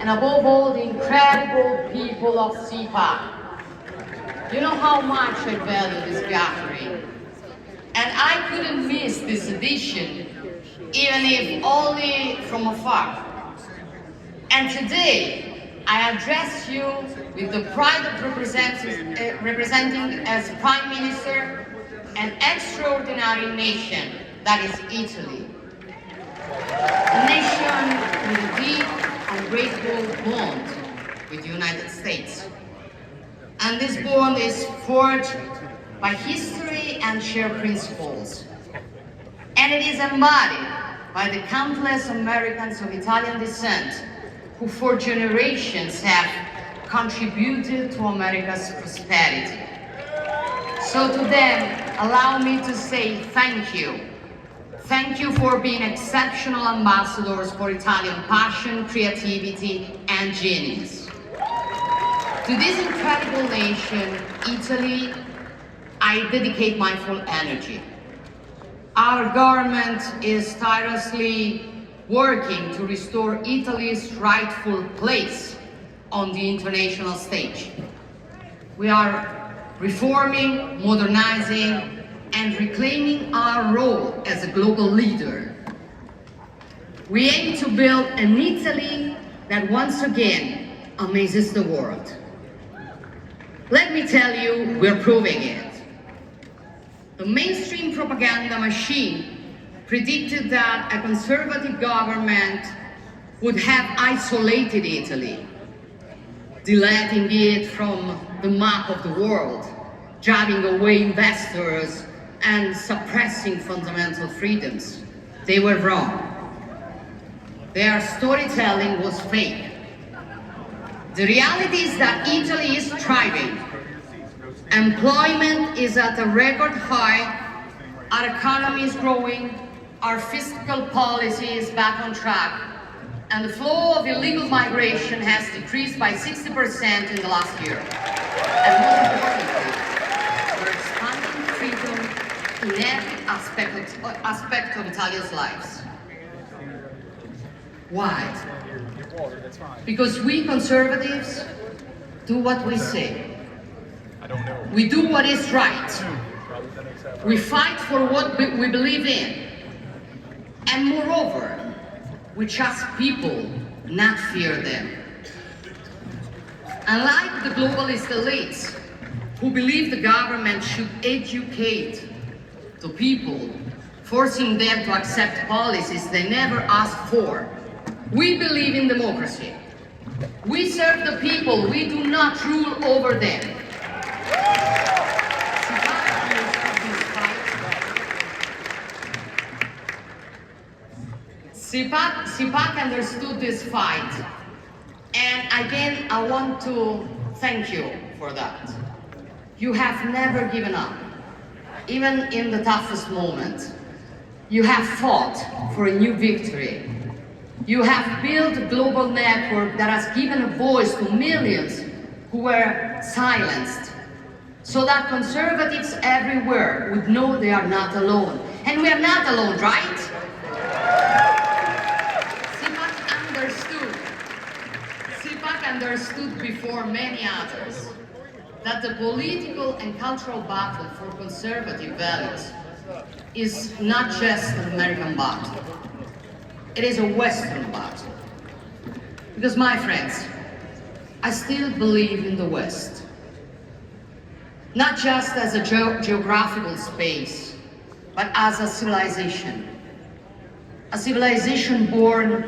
and above all, the incredible people of CPAC. You know how much I value this gathering, and I couldn't miss this edition, even if only from afar. And today, I address you with the pride of representing as Prime Minister an extraordinary nation that is Italy. A nation with a deep and grateful bond with the United States. And this bond is forged by history and shared principles. And it is embodied by the countless Americans of Italian descent who for generations have contributed to America's prosperity. So to them, allow me to say thank you. Thank you for being exceptional ambassadors for Italian passion, creativity, and genius. To this incredible nation, Italy, I dedicate my full energy. Our government is tirelessly working to restore Italy's rightful place on the international stage. We are reforming, modernizing, and reclaiming our role as a global leader. We aim to build an Italy that once again amazes the world. Let me tell you, we're proving it. The mainstream propaganda machine predicted that a conservative government would have isolated Italy, deleting it from the map of the world, driving away investors, and suppressing fundamental freedoms. They were wrong. Their storytelling was fake. The reality is that Italy is thriving. Employment is at a record high, our economy is growing, our fiscal policy is back on track, and the flow of illegal migration has decreased by 60% in the last year. And most importantly, we're expanding freedom in every aspect of Italians' lives. Why? Because we conservatives do what we say. We do what is right. We fight for what we believe in. And moreover, we trust people, not fear them. Unlike the globalist elites who believe the government should educate the people, forcing them to accept policies they never asked for, we believe in democracy. We serve the people, we do not rule over them. CPAC understood this fight, and again I want to thank you for that. You have never given up, even in the toughest moment. You have fought for a new victory. You have built a global network that has given a voice to millions who were silenced, so that conservatives everywhere would know they are not alone. And we are not alone, right? CPAC understood before many others that the political and cultural battle for conservative values is not just an American battle. It is a Western battle. Because, my friends, I still believe in the West. Not just as a geographical space, but as a civilization. A civilization born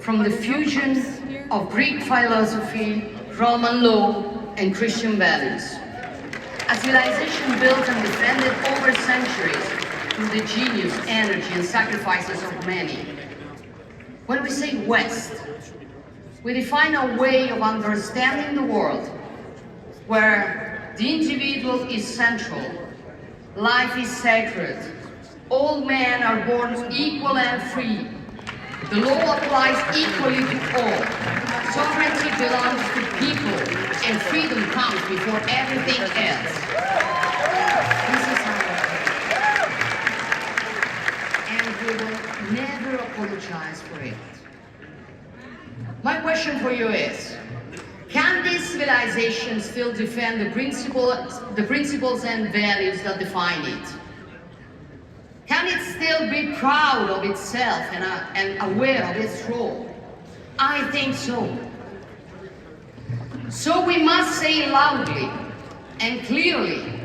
from the fusion of Greek philosophy, Roman law, and Christian values. A civilization built and defended over centuries through the genius, energy, and sacrifices of many. When we say West, we define a way of understanding the world where the individual is central, life is sacred, all men are born equal and free, the law applies equally to all, sovereignty belongs to people, and freedom comes before everything else. This is our and we will never apologize for it. My question for you is, can this civilization still defend the principles and values that define it? Can it still be proud of itself and aware of its role? I think so. So we must say loudly and clearly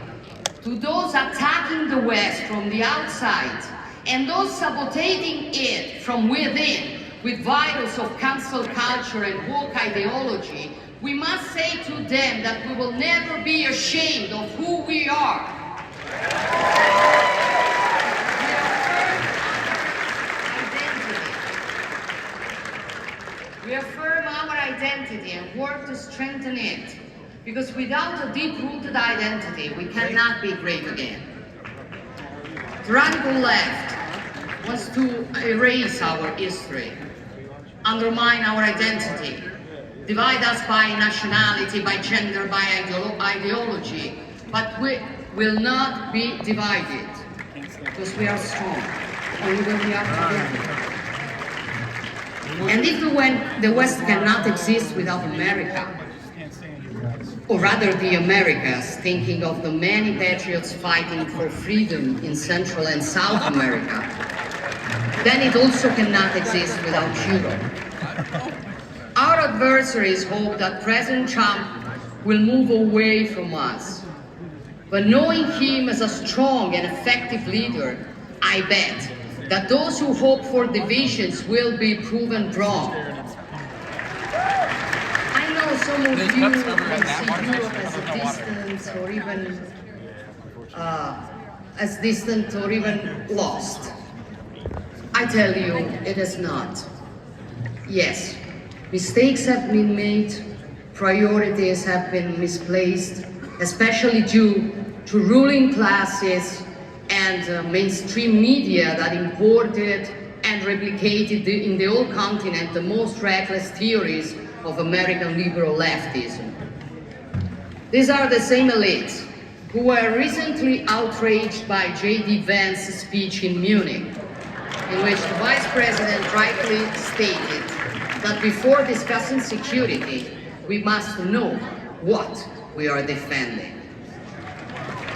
to those attacking the West from the outside and those sabotaging it from within with virus of cancel culture and woke ideology, we must say to them that we will never be ashamed of who we are. We affirm our identity and work to strengthen it, because without a deep-rooted identity, we cannot be great again. The radical left wants to erase our history, undermine our identity, divide us by nationality, by gender, by ideology, but we will not be divided, because we are strong, only when we are together. And if the West cannot exist without America, or rather the Americas, thinking of the many patriots fighting for freedom in Central and South America, then it also cannot exist without Europe. Our adversaries hope that President Trump will move away from us. But knowing him as a strong and effective leader, I bet that those who hope for divisions will be proven wrong. I know some of you may see Europe as a distant or even lost. I tell you, it is not. Yes, mistakes have been made, priorities have been misplaced, especially due to ruling classes and mainstream media that imported and replicated in the whole continent the most reckless theories of American liberal leftism. These are the same elites who were recently outraged by J.D. Vance's speech in Munich, in which the Vice President rightly stated that before discussing security, we must know what we are defending.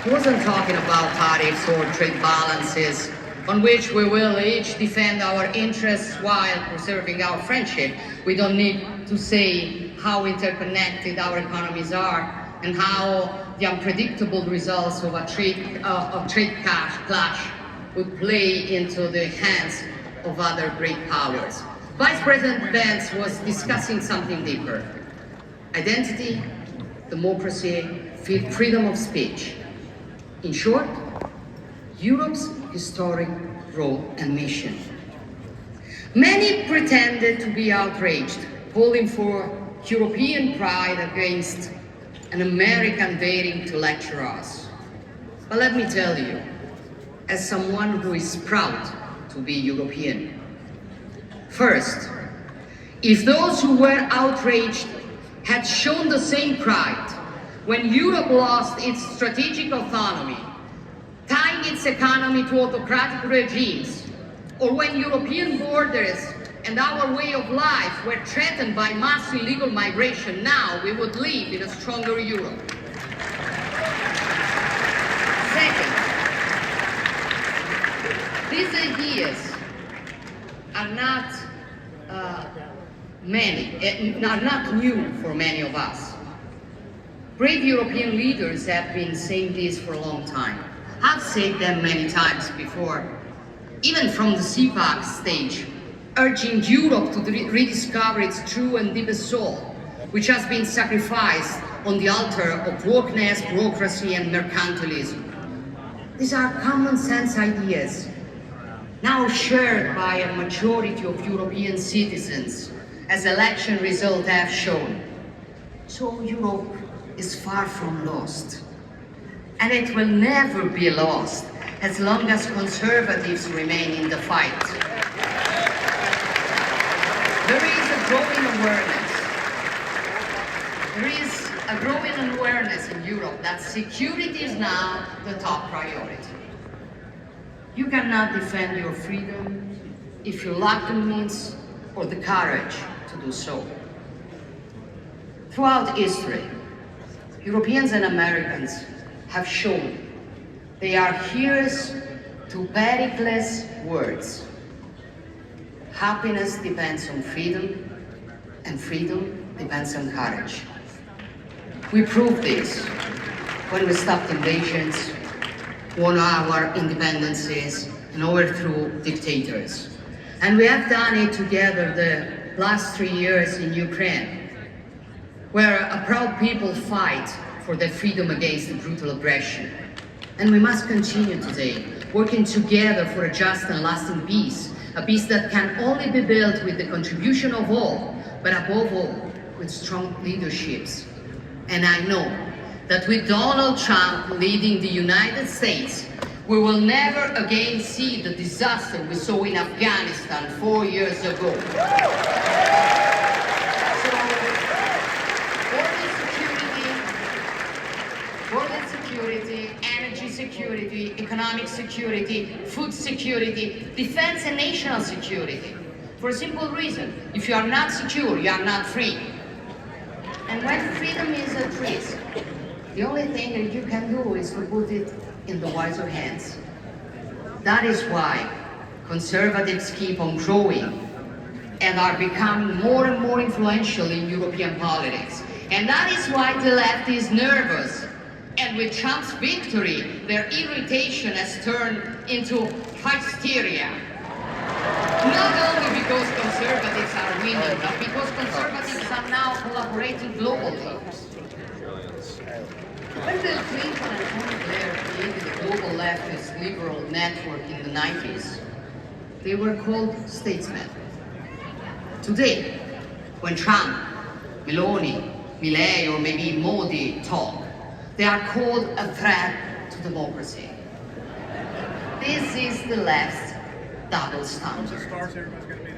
He wasn't talking about tariffs or trade balances on which we will each defend our interests while preserving our friendship. We don't need to say how interconnected our economies are and how the unpredictable results of a trade clash would play into the hands of other great powers. Vice President Vance was discussing something deeper: identity, democracy, freedom of speech. In short, Europe's historic role and mission. Many pretended to be outraged, calling for European pride against an American daring to lecture us. But let me tell you, as someone who is proud to be European, first, if those who were outraged had shown the same pride when Europe lost its strategic autonomy, tying its economy to autocratic regimes, or when European borders and our way of life were threatened by mass illegal migration, now we would live in a stronger Europe. Second, these ideas are not new for many of us. Great European leaders have been saying this for a long time. I've said them many times before, even from the CPAC stage, urging Europe to rediscover its true and deepest soul, which has been sacrificed on the altar of wokeness, bureaucracy, and mercantilism. These are common sense ideas, now shared by a majority of European citizens, as election results have shown. So Europe is far from lost, and it will never be lost as long as conservatives remain in the fight. There is a growing awareness in Europe that security is now the top priority. You cannot defend your freedom if you lack the means or the courage to do so. Throughout history, Europeans and Americans have shown they are hearers to Pericles' words. Happiness depends on freedom, and freedom depends on courage. We proved this when we stopped invasions, won our independences, and overthrew dictators. And we have done it together the last 3 years in Ukraine, where a proud people fight for their freedom against the brutal aggression. And we must continue today, working together for a just and lasting peace, a peace that can only be built with the contribution of all, but above all, with strong leaderships. And I know that with Donald Trump leading the United States, we will never again see the disaster we saw in Afghanistan 4 years ago. Border security, energy security, economic security, food security, defense and national security. For a simple reason, if you are not secure, you are not free. And when freedom is at risk, the only thing that you can do is to put it in the wiser hands. That is why conservatives keep on growing and are becoming more and more influential in European politics. And that is why the left is nervous. And with Trump's victory, their irritation has turned into hysteria. Not only because conservatives are winning, but because conservatives are now collaborating globally. When Bill Clinton and Tony Blair created the global leftist liberal network in the 90s, they were called statesmen. Today, when Trump, Meloni, Milei, or maybe Modi talk, they are called a threat to democracy. This is the left's double standard.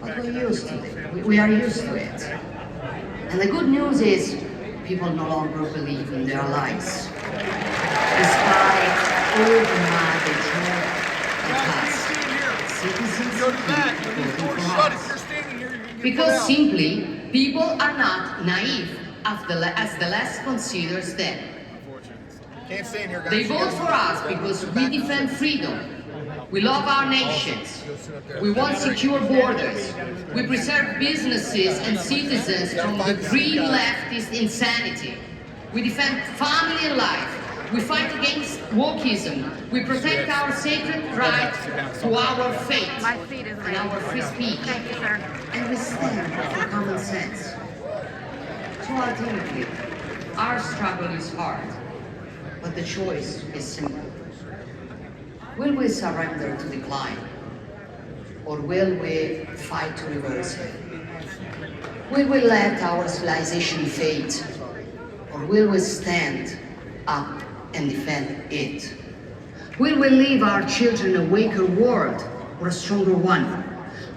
But we're used to it. We are used to it. And the good news is, people no longer believe in their lies. Despite all the mad and past, citizens keep voting for us. Because simply, people are not naive as the left considers them. They vote for us because we defend freedom. We love our nations. We want secure borders. We preserve businesses and citizens from the green leftist insanity. We defend family and life. We fight against wokeism. We protect our sacred right to our faith and our free speech. And we stand for common sense. So ultimately, our struggle is hard, but the choice is simple. Will we surrender to decline? Or will we fight to reverse it? Will we let our civilization fade? Or will we stand up and defend it? Will we leave our children a weaker world or a stronger one?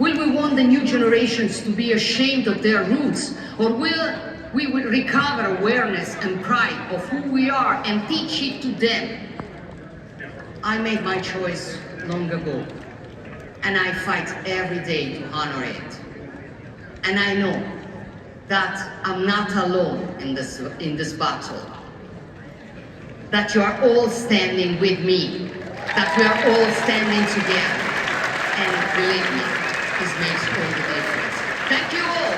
Will we want the new generations to be ashamed of their roots? Or will we recover awareness and pride of who we are and teach it to them? I made my choice long ago, and I fight every day to honor it. And I know that I'm not alone in this battle, that you are all standing with me, that we are all standing together. And believe me, this makes all the difference. Thank you all.